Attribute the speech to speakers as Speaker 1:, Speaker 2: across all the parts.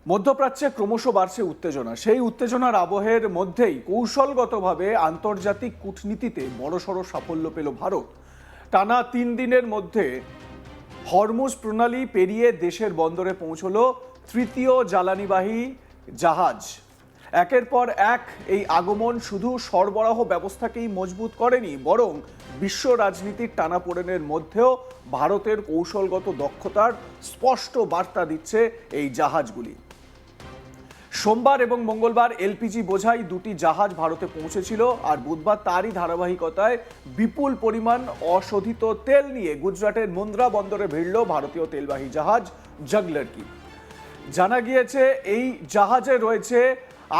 Speaker 1: মধ্যপ্রাচ্যে ক্রমশ বাড়ছে উত্তেজনা। সেই উত্তেজনার আবহের মধ্যেই কৌশলগতভাবে আন্তর্জাতিক কূটনীতিতে বড়সড় সাফল্য পেল ভারত। টানা 3 দিনের মধ্যে হরমুজ প্রণালী পেরিয়ে দেশের বন্দরে পৌঁছলো তৃতীয় জ্বালানিবাহী জাহাজ। একের পর এক এই আগমন শুধু সরবরাহ ব্যবস্থাকেই মজবুত করেনি, বরং বিশ্ব রাজনীতির টানাপোড়েনের মধ্যেও ভারতের কৌশলগত দক্ষতার স্পষ্ট বার্তা দিচ্ছে এই জাহাজগুলি। সোমবার এবং মঙ্গলবার এলপিজি বোঝাই দুটি জাহাজ ভারতে পৌঁছেছিল, আর বুধবার তারই ধারাবাহিকতায় বিপুল পরিমাণ অশোধিত তেল নিয়ে গুজরাটের মুন্দ্রা বন্দরে ভিড়ল ভারতীয় তেলবাহী জাহাজ জাগলারকি। জানা গিয়েছে এই জাহাজে রয়েছে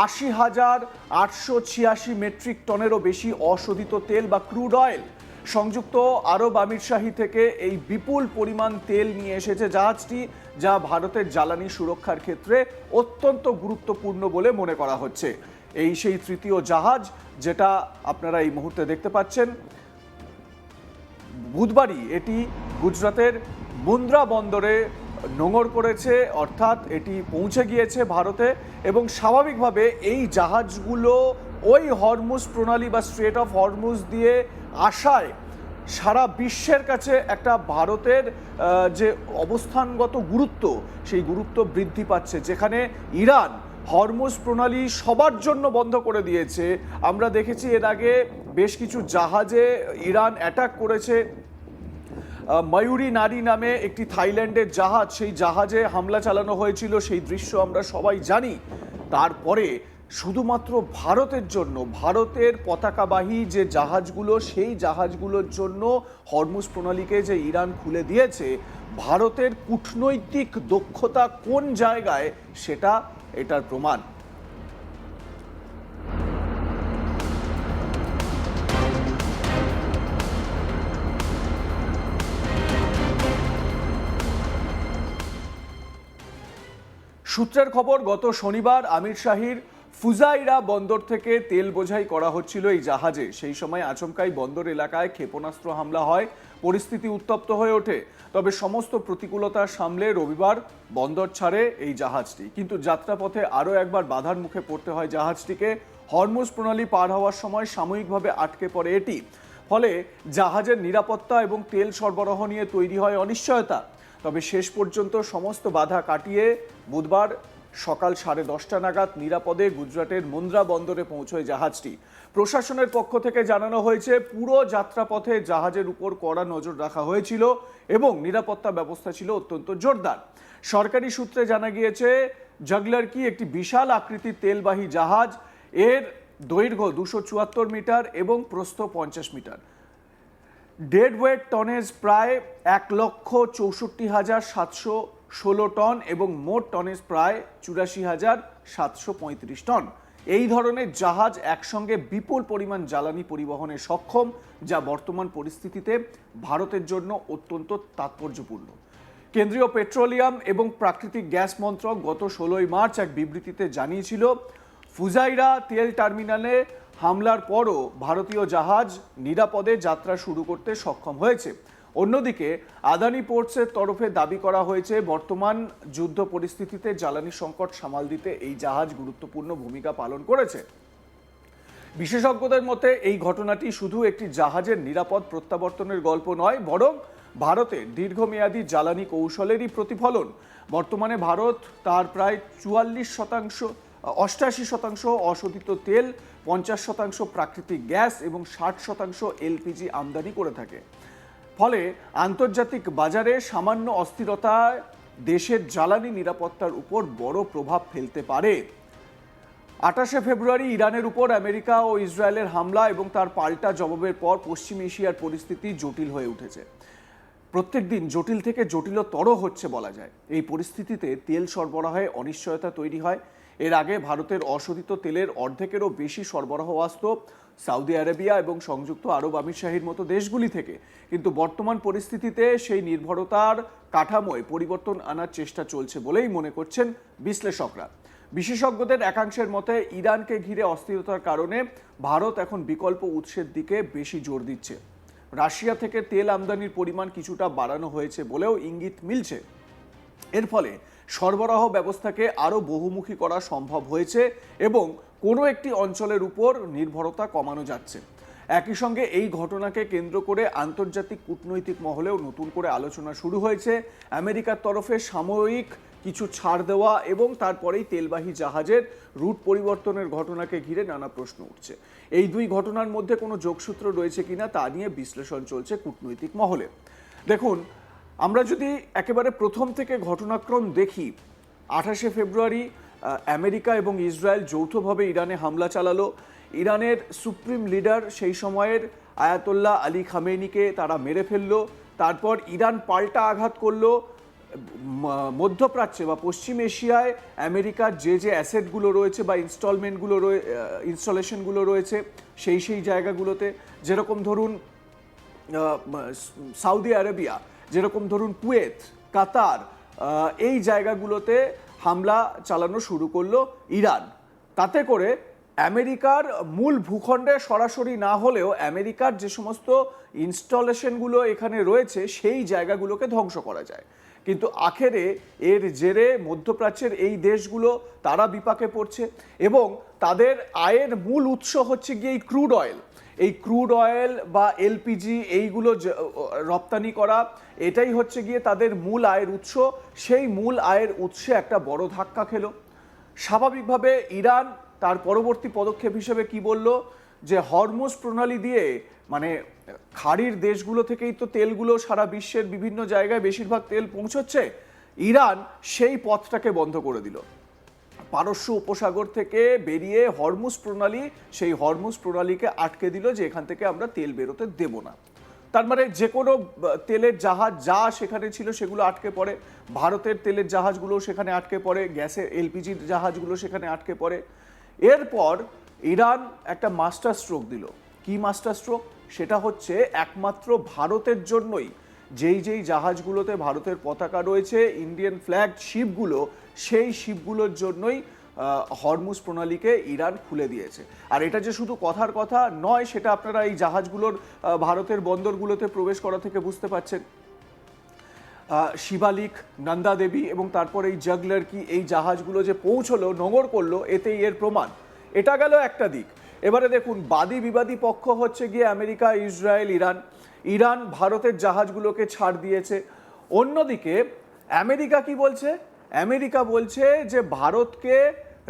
Speaker 1: 80,886 মেট্রিক টনেরও বেশি অশোধিত তেল বা ক্রুড অয়েল। সংযুক্ত আরব আমিরশাহী থেকে এই বিপুল পরিমাণ তেল নিয়ে এসেছে জাহাজটি, যা ভারতের জ্বালানি সুরক্ষার ক্ষেত্রে অত্যন্ত গুরুত্বপূর্ণ বলে মনে করা হচ্ছে। এই সেই তৃতীয় জাহাজ যেটা আপনারা এই মুহূর্তে দেখতে পাচ্ছেন। বুধবারই এটি গুজরাতের মুন্দ্রা বন্দরে নোঙর করেছে, অর্থাৎ এটি পৌঁছে গিয়েছে ভারতে। এবং স্বাভাবিকভাবে এই জাহাজগুলো ওই হরমুজ প্রণালী বা স্ট্রেট অফ হরমুজ দিয়ে আসায় সারা বিশ্বের কাছে একটা ভারতের যে অবস্থানগত গুরুত্ব, সেই গুরুত্ব বৃদ্ধি পাচ্ছে। যেখানে ইরান হরমুজ প্রণালী সবার জন্য বন্ধ করে দিয়েছে, আমরা দেখেছি এর আগে বেশ কিছু জাহাজে ইরান অ্যাটাক করেছে। ময়ূরী নারী নামে একটি থাইল্যান্ডের জাহাজ, সেই জাহাজে হামলা চালানো হয়েছিল, সেই দৃশ্য আমরা সবাই জানি। তারপরে শুধুমাত্র ভারতের জন্য, ভারতের পতাকাবাহী যে জাহাজগুলো, সেই জাহাজগুলোর জন্য হরমুজ প্রণালীকে যে ইরান খুলে দিয়েছে, ভারতের কূটনৈতিক দক্ষতা কোন জায়গায় সেটা এটার প্রমাণ। সূত্রের খবর, গত শনিবার আমির শাহীর ফুজাইরা বন্দর থেকে তেল বোঝাই করা হচ্ছিল এই জাহাজে। সেই সময় আচমকাই বন্দর এলাকায় ক্ষেপণাস্ত্র হামলা হয়, পরিস্থিতি উত্তপ্ত হয়ে ওঠে। তবে সমস্ত প্রতিকূলতা সামলে রবিবার বন্দর ছাড়ে এই জাহাজটি। কিন্তু যাত্রাপথে আরও একবার বাধার মুখে পড়তে হয় জাহাজটিকে। হরমুজ প্রণালী পার হওয়ার সময় সাময়িকভাবে আটকে পড়ে এটি। ফলে জাহাজের নিরাপত্তা এবং তেল সরবরাহ নিয়ে তৈরি হয় অনিশ্চয়তা। তবে শেষ পর্যন্ত সমস্ত বাধা কাটিয়ে বুধবার সকাল 10:30 নাগাদ নিরাপদে গুজরাটের মুন্দ্রা বন্দরে পৌঁছয় জাহাজটি। প্রশাসনের পক্ষ থেকে জানানো হয়েছে, পুরো যাত্রাপথে জাহাজের উপর কড়া নজর রাখা হয়েছিল এবং নিরাপত্তা ব্যবস্থা ছিল অত্যন্ত জোরদার। সরকারি সূত্রে জানা গিয়েছে, জাগলারকি একটি বিশাল আকৃতির তেলবাহী জাহাজ। এর দৈর্ঘ্য 274 মিটার এবং প্রস্থ 50 মিটার। ডেড ওয়েট টনেজ প্রায় 1,64,716 টন এবং মোট টনেজ প্রায় 84,735 টন। এই ধরনের জাহাজ একসঙ্গে বিপুল পরিমাণ জ্বালানি পরিবহনে সক্ষম, যা বর্তমান পরিস্থিতিতে ভারতের জন্য অত্যন্ত তাৎপর্যপূর্ণ। কেন্দ্রীয় পেট্রোলিয়াম এবং প্রাকৃতিক গ্যাস মন্ত্রক গত 16 মার্চ এক বিবৃতিতে জানিয়েছিল, ফুজাইরা তেল টার্মিনালে হামলার পরও ভারতীয় জাহাজ নিরাপদে যাত্রা শুরু করতে সক্ষম হয়েছে। অন্যদিকে আদানি পোর্টসের তরফে দাবি করা হয়েছে, বর্তমান যুদ্ধ পরিস্থিতিতে জ্বালানি সংকট সামাল দিতে এই জাহাজ গুরুত্বপূর্ণ ভূমিকা পালন করেছে। বিশেষজ্ঞদের মতে এই ঘটনাটি শুধু একটি জাহাজের নিরাপদ প্রত্যাবর্তনের গল্প নয়, বরং ভারতের দীর্ঘমেয়াদী জ্বালানি কৌশলেরই প্রতিফলন। বর্তমানে ভারত তার প্রায় 88% অশোধিত তেল, 50% প্রাকৃতিক গ্যাস এবং 60% এলপিজি আমদানি করে থাকে। ফলে আন্তর্জাতিক বাজারে সামান্য অস্থিরতায় দেশের জ্বালানি নিরাপত্তার উপর বড় প্রভাব ফেলতে পারে। 28শে ফেব্রুয়ারি ইরানের উপর আমেরিকা ও ইসরায়েলের হামলা এবং তার পাল্টা জবাবের পর পশ্চিম এশিয়ার পরিস্থিতি জটিল হয়ে উঠেছে। প্রত্যেক দিন জটিল থেকে জটিলতর হচ্ছে বলা যায়। এই পরিস্থিতিতে তেল সরবরাহে অনিশ্চয়তা তৈরি হয়। এর আগে ভারতের অশোধিত তেলের অর্ধেকেরও বেশি সরবরাহ আসত সৌদি আরবিয়া এবং সংযুক্ত আরব আমিরশাহীর মতো দেশগুলি থেকে। কিন্তু বর্তমান পরিস্থিতিতে সেই নির্ভরতার কাঠামোয় পরিবর্তন আনার চেষ্টা চলছে বলেই মনে করছেন বিশ্লেষকরা। বিশেষজ্ঞদের একাংশের মতে, ইরানকে ঘিরে অস্থিরতার কারণে ভারত এখন বিকল্প উৎসের দিকে বেশি জোর দিচ্ছে। রাশিয়া থেকে তেল আমদানির পরিমাণ কিছুটা বাড়ানো হয়েছে বলেও ইঙ্গিত মিলছে। এর ফলে সরবরাহ ব্যবস্থাকে আরও বহুমুখী করা সম্ভব হয়েছে এবং কোনো একটি অঞ্চলের উপর নির্ভরতা কমানো যাচ্ছে। একই সঙ্গে এই ঘটনাকে কেন্দ্র করে আন্তর্জাতিক কূটনৈতিক মহলেও নতুন করে আলোচনা শুরু হয়েছে। আমেরিকার তরফে সাময়িক কিছু ছাড় দেওয়া এবং তারপরেই তেলবাহী জাহাজের রুট পরিবর্তনের ঘটনাকে ঘিরে নানা প্রশ্ন উঠছে। এই দুই ঘটনার মধ্যে কোনো যোগসূত্র রয়েছে কিনা তা নিয়ে বিশ্লেষণ চলছে কূটনৈতিক মহলে। দেখুন, আমরা যদি একেবারে প্রথম থেকে ঘটনাক্রম দেখি, 28শে ফেব্রুয়ারি আমেরিকা এবং ইসরায়েল যৌথভাবে ইরানে হামলা চালালো। ইরানের সুপ্রিম লিডার সেই সময়ের আয়াতোল্লাহ আলী খামেনিকে তারা মেরে ফেললো। তারপর ইরান পাল্টা আঘাত করলো মধ্যপ্রাচ্যে বা পশ্চিম এশিয়ায় আমেরিকার যে অ্যাসেটগুলো রয়েছে বা ইনস্টলেশনগুলো রয়েছে সেই জায়গাগুলোতে, যেরকম ধরুন সৌদি আরবিয়া, যেরকম ধরুন কুয়েত, কাতার, এই জায়গাগুলোতে হামলা চালানো শুরু করলো ইরান। তাতে করে আমেরিকার মূল ভূখণ্ডে সরাসরি না হলেও আমেরিকার যে সমস্ত ইনস্টলেশনগুলো এখানে রয়েছে সেই জায়গাগুলোকে ধ্বংস করা যায়। কিন্তু আখেরে এর জেরে মধ্যপ্রাচ্যের এই দেশগুলো তারা বিপাকে পড়ছে এবং তাদের আয়ের মূল উৎস হচ্ছে গিয়ে এই ক্রুড অয়েল। এই ক্রুড অয়েল বা এলপিজি এইগুলো রপ্তানি করা, এটাই হচ্ছে গিয়ে তাদের মূল আয়ের উৎস। সেই মূল আয়ের উৎসে একটা বড় ধাক্কা খেলো। স্বাভাবিকভাবে ইরান তার পরবর্তী পদক্ষেপ হিসেবে কি বলল, যে হরমুজ প্রণালী দিয়ে, মানে খাড়ির দেশগুলো থেকেই তো তেলগুলো সারা বিশ্বের বিভিন্ন জায়গায় বেশিরভাগ তেল পৌঁছচ্ছে, ইরান সেই পথটাকে বন্ধ করে দিল। পারস্য উপসাগর থেকে বেরিয়ে হরমুজ প্রণালী, সেই হরমুজ প্রণালীকে আটকে দিল যে এখান থেকে আমরা তেল বেরোতে দেব না। তার মানে যে কোনো তেলের জাহাজ যা সেখানে ছিল সেগুলো আটকে পড়ে। ভারতের তেলের জাহাজগুলো সেখানে আটকে পড়ে, গ্যাসের এলপিজির জাহাজগুলো সেখানে আটকে পড়ে। এরপর ইরান একটা মাস্টার স্ট্রোক দিল। কি মাস্টার স্ট্রোক? সেটা হচ্ছে একমাত্র ভারতের জন্যই যেই জাহাজগুলোতে ভারতের পতাকা রয়েছে, ইন্ডিয়ান ফ্ল্যাগ শিপগুলো, সেই শিপগুলোর জন্যই হরমুজ প্রণালীকে ইরান খুলে দিয়েছে। আর এটা যে শুধু কথার কথা নয়, সেটা আপনারা এই জাহাজগুলোর ভারতের বন্দরগুলোতে প্রবেশ করা থেকে বুঝতে পারছেন। শিবালিক, নন্দা দেবী এবং তারপর এই জগলারকি, এই জাহাজগুলো যে পৌঁছলো, নোঙর করলো, এতেই এর প্রমাণ। এটা গেল একটা দিক। এবারে দেখুন, বাদী বিবাদী পক্ষ হচ্ছে গিয়ে আমেরিকা, ইসরায়েল, ইরান। ইরান ভারতের জাহাজগুলোকে ছাড় দিয়েছে। অন্যদিকে আমেরিকা কি বলছে? আমেরিকা বলছে যে ভারতকে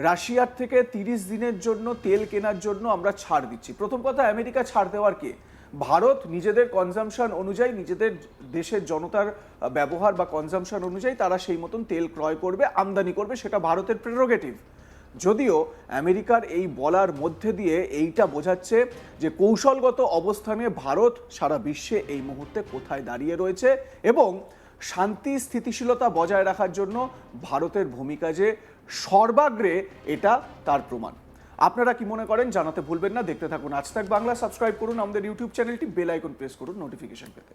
Speaker 1: রাশিয়ার থেকে 30 দিনের জন্য তেল কেনার জন্য আমরা ছাড় দিচ্ছি। প্রথম কথা, আমেরিকা ছাড় দেওয়ার কে? ভারত নিজেদের কনজামশন অনুযায়ী, নিজেদের দেশের জনতার ব্যবহার বা কনজামশন অনুযায়ী তারা সেই মতন তেল ক্রয় করবে, আমদানি করবে, সেটা ভারতের প্রেরোগেটিভ। যদিও আমেরিকার এই বলার মধ্যে দিয়ে এইটা বোঝাচ্ছে যে কৌশলগত অবস্থানে ভারত সারা বিশ্বে এই মুহূর্তে কোথায় দাঁড়িয়ে রয়েছে এবং শান্তি স্থিতিশীলতা বজায় রাখার জন্য ভারতের ভূমিকা যে সর্বাগ্রে, এটা তার প্রমাণ। আপনারা কি মনে করেন জানাতে ভুলবেন না। দেখতে থাকুন আজ তাক বাংলা, সাবস্ক্রাইব করুন আমাদের ইউটিউব চ্যানেলটি, বেল আইকন প্রেস করুন নোটিফিকেশন পেতে।